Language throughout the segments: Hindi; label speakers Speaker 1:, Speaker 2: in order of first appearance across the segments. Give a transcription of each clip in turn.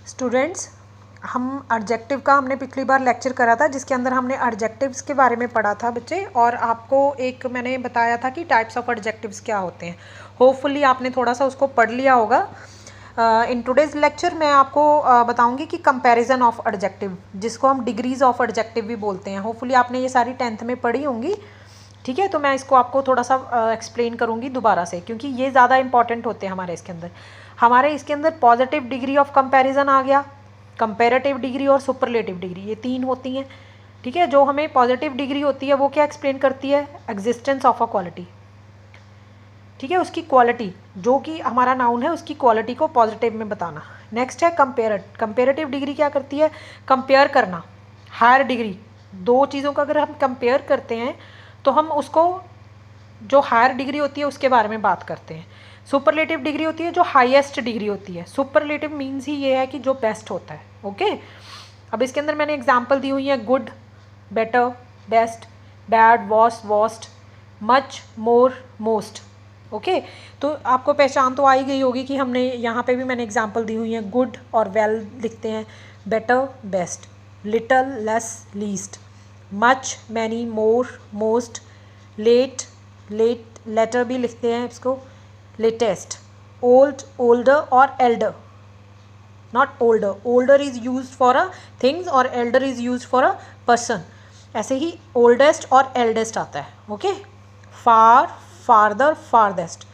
Speaker 1: स्टूडेंट्स, हम एडजेक्टिव का हमने पिछली बार लेक्चर करा था जिसके अंदर हमने एडजेक्टिव्स के बारे में पढ़ा था बच्चे, और आपको एक मैंने बताया था कि टाइप्स ऑफ एडजेक्टिव्स क्या होते हैं। होपफुली आपने थोड़ा सा उसको पढ़ लिया होगा। इन टुडेज़ लेक्चर मैं आपको बताऊंगी कि कंपैरिजन ऑफ एडजेक्टिव, जिसको हम डिग्रीज ऑफ एडजेक्टिव भी बोलते हैं। होपफुली आपने ये सारी 10th में पढ़ी होंगी, ठीक है। तो मैं इसको आपको थोड़ा सा एक्सप्लेन करूंगी दोबारा से, क्योंकि ये ज़्यादा इंपॉर्टेंट होते हैं हमारे इसके अंदर पॉजिटिव डिग्री ऑफ कंपैरिजन आ गया, कंपैरेटिव डिग्री और सुपरलेटिव डिग्री, ये 3 होती हैं, ठीक है। जो हमें पॉजिटिव डिग्री होती है वो क्या एक्सप्लेन करती है, एग्जिस्टेंस ऑफ अ क्वालिटी, ठीक है, उसकी क्वालिटी, जो कि हमारा नाउन है उसकी क्वालिटी को पॉजिटिव में बताना। नेक्स्ट है कंपेरेटिव डिग्री, क्या करती है, कंपेयर करना, हायर डिग्री, दो चीज़ों का अगर हम कंपेयर करते हैं तो हम उसको, जो हायर डिग्री होती है उसके बारे में बात करते हैं। सुपरलेटिव डिग्री होती है जो हाईएस्ट डिग्री होती है। सुपरलेटिव मीन्स ही ये है कि जो बेस्ट होता है, ओके। अब इसके अंदर मैंने एग्जांपल दी हुई है, good, better, best, bad, worst, much, more, most, okay. तो आपको पहचान तो आई गई होगी कि हमने यहाँ पे भी मैंने एग्जांपल दी हुई है, गुड और वेल लिखते हैं, better, best, little, less, least, much, many, more, most, late, later भी लिखते हैं इसको, लेटेस्ट, ओल्ड, ओल्डर और elder, not older, older is used for a things और elder is used for a person. ऐसे ही ओल्डेस्ट और एल्डेस्ट आता है, ओके। फार, फारदर, फारदेस्ट,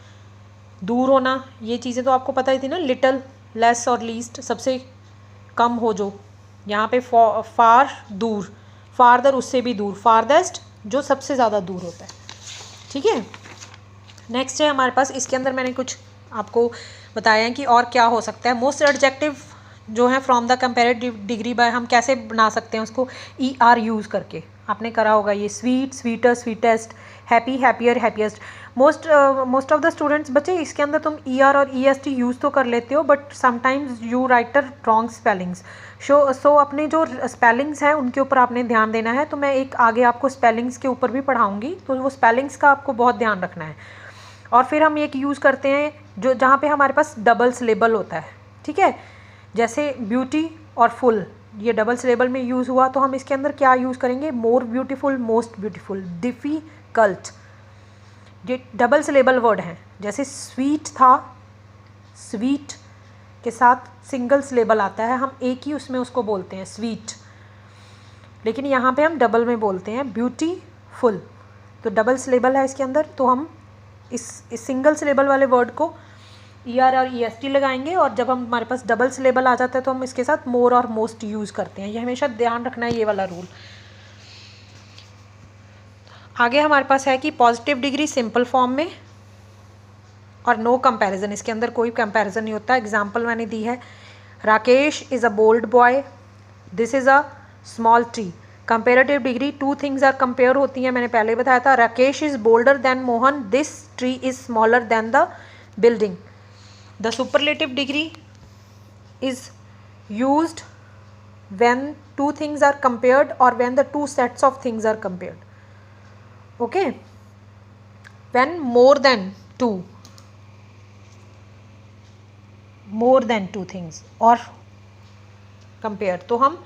Speaker 1: दूर होना, ये चीज़ें तो आपको पता ही थी ना, लिटल, लेस और लीस्ट, सबसे कम हो जो, यहाँ पे फार दूर, फारदर उससे भी दूर, फारदेस्ट जो सबसे ज़्यादा दूर होता है, ठीक है। नेक्स्ट है हमारे पास, इसके अंदर मैंने कुछ आपको बताया है कि और क्या हो सकता है। मोस्ट एडजेक्टिव जो है from the comparative degree by, हम कैसे बना सकते हैं उसको, ER यूज़ करके, आपने करा होगा ये, sweet, sweeter, sweetest, happy, happier, happiest. Most of the students बच्चे, इसके अंदर तुम ER और EST यूज़ तो कर लेते हो, but sometimes you writer wrong spellings. So अपने जो स्पेलिंग्स हैं उनके ऊपर आपने ध्यान देना है। तो मैं एक आगे आपको स्पेलिंग्स के ऊपर भी पढ़ाऊँगी, तो वो स्पेलिंग्स का आपको बहुत ध्यान रखना है। और फिर हम एक यूज़ करते हैं जो जहाँ पे हमारे पास डबल सिलेबल होता है, ठीक है, जैसे ब्यूटी और फुल, ये डबल सिलेबल में यूज़ हुआ, तो हम इसके अंदर क्या यूज़ करेंगे, more beautiful, most beautiful, difficult, ये डबल सिलेबल वर्ड हैं। जैसे स्वीट था, स्वीट के साथ सिंगल सिलेबल आता है, हम एक ही उसमें उसको बोलते हैं स्वीट, लेकिन यहाँ पे हम डबल में बोलते हैं ब्यूटीफुल, तो डबल सिलेबल है इसके अंदर। तो हम इस सिंगल सिलेबल वाले वर्ड को ER और EST लगाएंगे, और जब हम हमारे पास डबल सिलेबल आ जाता है तो हम इसके साथ मोर और मोस्ट यूज़ करते हैं। ये हमेशा ध्यान रखना है, ये वाला रूल। आगे हमारे पास है कि पॉजिटिव डिग्री सिंपल फॉर्म में और नो कंपैरिजन, इसके अंदर कोई कंपैरिजन नहीं होता। एग्जाम्पल मैंने दी है, Rakesh is a bold boy, this is a small tree. Comparative degree, two things are compare होती हैं, मैंने पहले बताया था, Rakesh is bolder than Mohan, this tree is smaller than the building. The superlative degree is used when two things are compared or when the two sets of things are compared, okay, when more than two things or compare, तो हम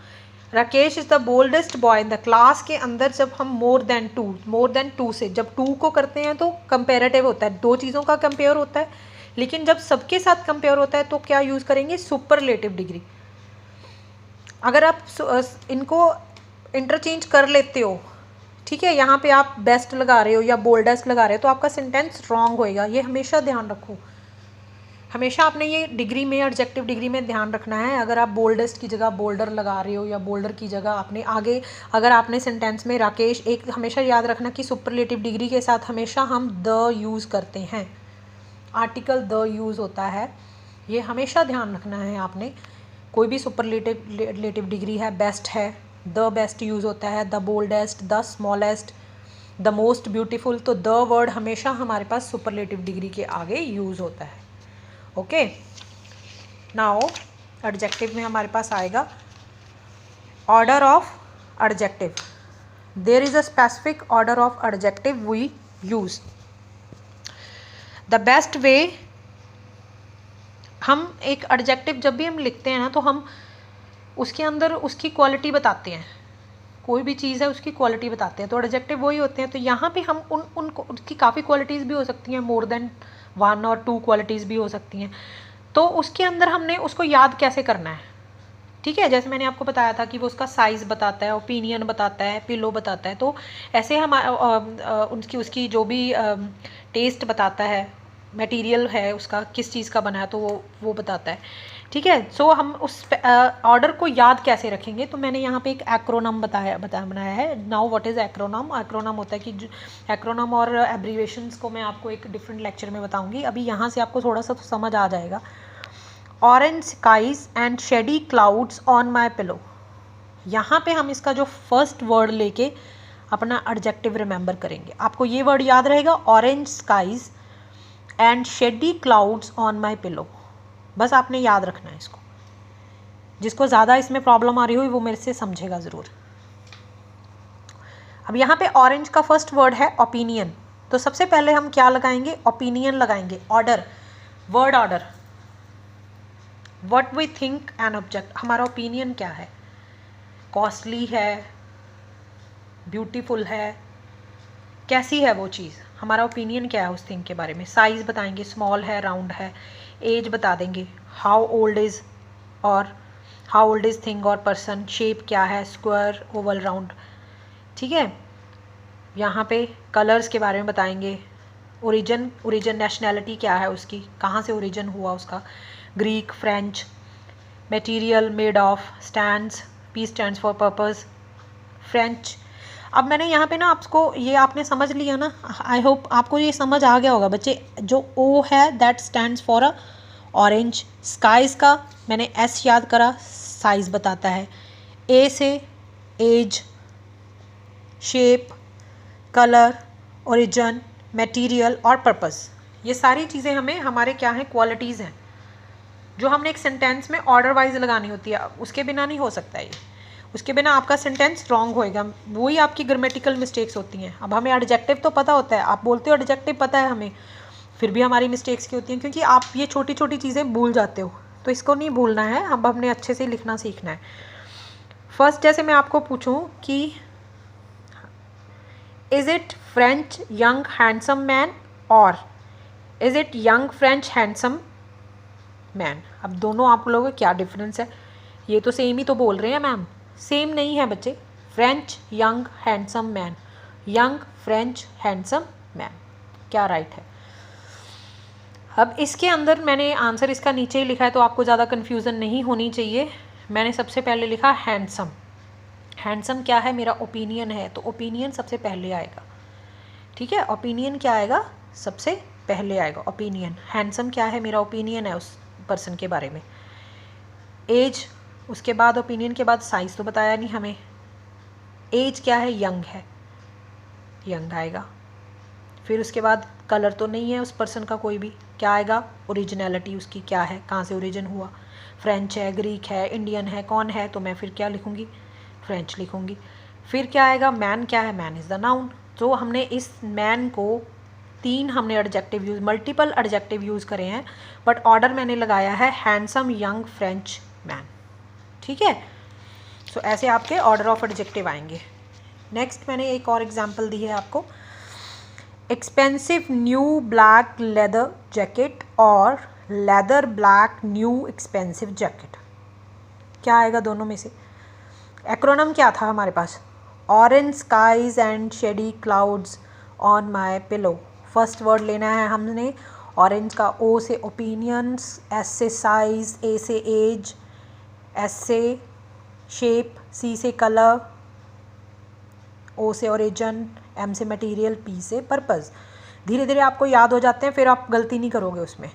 Speaker 1: Rakesh is the boldest boy in the class के अंदर जब हम मोर देन टू से जब टू को करते हैं तो कंपेरेटिव होता है, दो चीज़ों का कंपेयर होता है। लेकिन जब सबके साथ कंपेयर होता है तो क्या यूज़ करेंगे, सुपरलेटिव डिग्री। अगर आप इनको इंटरचेंज कर लेते हो, ठीक है, यहाँ पे आप बेस्ट लगा रहे हो या बोल्डेस्ट लगा रहे हो तो आपका सेंटेंस रॉन्ग होएगा, ये हमेशा ध्यान रखो। हमेशा आपने ये डिग्री में, एडजेक्टिव डिग्री में ध्यान रखना है। अगर आप बोल्डेस्ट की जगह बोल्डर लगा रहे हो या बोल्डर की जगह आपने आगे, अगर आपने सेंटेंस में राकेश, एक हमेशा याद रखना कि सुपरलेटिव डिग्री के साथ हमेशा हम द यूज़ करते हैं, आर्टिकल द यूज़ होता है, ये हमेशा ध्यान रखना है आपने। कोई भी सुपरलेटिव डिग्री है, बेस्ट है, द बेस्ट यूज़ होता है, the boldest, the smallest, the most beautiful, तो द वर्ड हमेशा हमारे पास सुपरलेटिव डिग्री के आगे यूज़ होता है, ओके। नाउ एडजेक्टिव में हमारे पास आएगा order of adjective. There is a specific order of adjective we use. The best way हम एक एडजेक्टिव जब भी हम लिखते हैं ना तो हम उसके अंदर उसकी क्वालिटी बताते हैं, कोई भी चीज़ है उसकी क्वालिटी बताते हैं, तो एडजेक्टिव वही होते हैं। तो यहाँ पे हम उसकी काफ़ी क्वालिटीज़ भी हो सकती हैं, मोर देन 1 और 2 क्वालिटीज़ भी हो सकती हैं। तो उसके अंदर हमने उसको याद कैसे करना है, ठीक है। जैसे मैंने आपको बताया था कि वो उसका साइज़ बताता है, ओपिनियन बताता है, पिलो बताता है, तो ऐसे हम उसकी जो भी टेस्ट बताता है, मटेरियल है उसका किस चीज़ का बना है, तो वो बताता है, ठीक है। सो हम उस ऑर्डर को याद कैसे रखेंगे, तो मैंने यहाँ पे एक एक्रोनम बनाया है। Now what is acronym. Acronym होता है कि एक्रोनम और एब्रीवेशंस को मैं आपको एक डिफरेंट लेक्चर में बताऊँगी। अभी यहाँ से आपको थोड़ा सा तो समझ आ जाएगा। Orange skies and shady clouds on my pillow, यहाँ पे हम इसका जो फर्स्ट वर्ड लेके अपना एडजेक्टिव रिमेंबर करेंगे। आपको ये वर्ड याद रहेगा, orange skies and shady clouds on my pillow, बस आपने याद रखना है इसको। जिसको ज़्यादा इसमें प्रॉब्लम आ रही हुई वो मेरे से समझेगा ज़रूर। अब यहाँ पे ऑरेंज का फर्स्ट वर्ड है ओपिनियन, तो सबसे पहले हम क्या लगाएंगे, ओपिनियन लगाएंगे। Order, word order, what we think an object, हमारा ओपिनियन क्या है, कॉस्टली है, ब्यूटीफुल है, कैसी है वो चीज़, हमारा ओपिनियन क्या है उस थिंग के बारे में। साइज़ बताएंगे, स्मॉल है, राउंड है। एज बता देंगे, हाउ ओल्ड इज़ थिंग और पर्सन। शेप क्या है, स्क्वायर, ओवल, राउंड, ठीक है। यहाँ पे कलर्स के बारे में बताएंगे। ओरिजिन नेशनैलिटी क्या है उसकी, कहाँ से ओरिजिन हुआ उसका, Greek, French. Material, made of, stands, P stands for purpose, French. अब मैंने यहाँ पे ना आपको ये आपने समझ लिया ना, आई होप आपको ये समझ आ गया होगा बच्चे। जो ओ है that stands for a orange. Skies का मैंने एस याद करा, साइज बताता है। ए से age, shape, colour, origin, material और पर्पस, ये सारी चीज़ें हमें हमारे क्या हैं, क्वालिटीज़ हैं, जो हमने एक सेंटेंस में ऑर्डर वाइज लगानी होती है। उसके बिना नहीं हो सकता ये, उसके बिना आपका सेंटेंस रॉन्ग होएगा, वही आपकी ग्रामेटिकल मिस्टेक्स होती हैं। अब हमें एडजेक्टिव तो पता होता है, आप बोलते हो एडजेक्टिव पता है हमें, फिर भी हमारी मिस्टेक्स की होती हैं, क्योंकि आप ये छोटी छोटी चीज़ें भूल जाते हो। तो इसको नहीं भूलना है, अब हमने अच्छे से लिखना सीखना है। फर्स्ट जैसे मैं आपको पूछूं कि is it French young handsome man और is it young French handsome man, अब दोनों आप लोगों का क्या डिफरेंस है। ये तो सेम ही तो बोल रहे हैं मैम, सेम नहीं है बच्चे। French young handsome man, young French handsome man, क्या राइट है। अब इसके अंदर मैंने आंसर इसका नीचे ही लिखा है, तो आपको ज़्यादा कन्फ्यूज़न नहीं होनी चाहिए। मैंने सबसे पहले लिखा हैंडसम। हैंडसम क्या है, मेरा ओपिनियन है, तो ओपिनियन सबसे पहले आएगा, ठीक है। ओपिनियन क्या आएगा, सबसे पहले आएगा ओपिनियन। हैंडसम क्या है, मेरा ओपिनियन है उस पर्सन के बारे में। एज, उसके बाद ओपिनियन के बाद साइज़ तो बताया नहीं हमें। एज क्या है, यंग है, यंग आएगा। फिर उसके बाद कलर तो नहीं है उस पर्सन का कोई भी, क्या आएगा, ओरिजिनलिटी उसकी क्या है, कहाँ से ओरिजिन हुआ। फ्रेंच है, ग्रीक है, इंडियन है, कौन है, तो मैं फिर क्या लिखूँगी, फ्रेंच लिखूँगी। फिर क्या आएगा, मैन क्या है, मैन इज़ द नाउन। तो हमने इस मैन को 3 हमने adjective use, multiple adjective use करे हैं, बट ऑर्डर मैंने लगाया है हैंडसम यंग फ्रेंच मैन, ठीक है। सो ऐसे आपके ऑर्डर ऑफ एडजेक्टिव आएंगे। नेक्स्ट मैंने एक और एग्जांपल दी है आपको, expensive new black leather jacket और leather black new expensive jacket, क्या आएगा दोनों में से। एक्रोनम क्या था हमारे पास, orange skies and shady clouds on my pillow. First word लेना है हमने ऑरेंज का, ओ से ओपिनियंस, एस से साइज, ए से एज, एस से शेप, सी से कलर, ओ से ओरिजिन, एम से मटेरियल, पी से पर्पस। धीरे धीरे आपको याद हो जाते हैं, फिर आप गलती नहीं करोगे उसमें।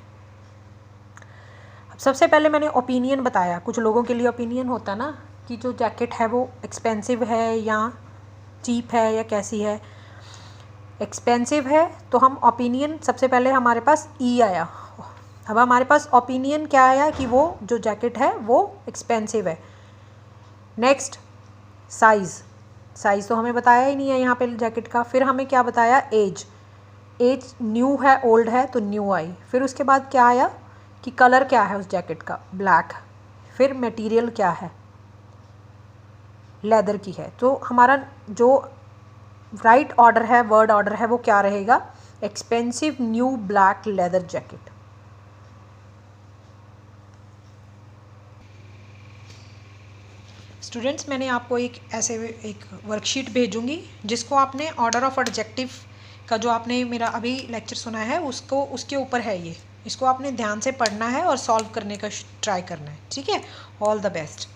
Speaker 1: अब सबसे पहले मैंने ओपिनियन बताया, कुछ लोगों के लिए ओपिनियन होता है ना कि जो जैकेट है वो एक्सपेंसिव है या चीप है या कैसी है। एक्सपेंसिव है तो हम ओपिनियन, सबसे पहले हमारे पास ई आया। अब हमारे पास ओपिनियन क्या आया कि वो जो जैकेट है वो एक्सपेंसिव है। नेक्स्ट साइज़, साइज़ तो हमें बताया ही नहीं है यहाँ पे जैकेट का। फिर हमें क्या बताया, एज, एज न्यू है, ओल्ड है, तो न्यू आई। फिर उसके बाद क्या आया कि कलर क्या है उस जैकेट का, ब्लैक। फिर मटेरियल क्या है, लेदर की है। तो हमारा जो राइट ऑर्डर है, वर्ड ऑर्डर है, वो क्या रहेगा, expensive new black leather jacket. Students, मैंने आपको एक वर्कशीट भेजूंगी जिसको आपने ऑर्डर ऑफ एडजेक्टिव का जो आपने मेरा अभी लेक्चर सुना है उसके ऊपर है ये। इसको आपने ध्यान से पढ़ना है और सॉल्व करने का ट्राई करना है। ठीक है, ऑल द बेस्ट।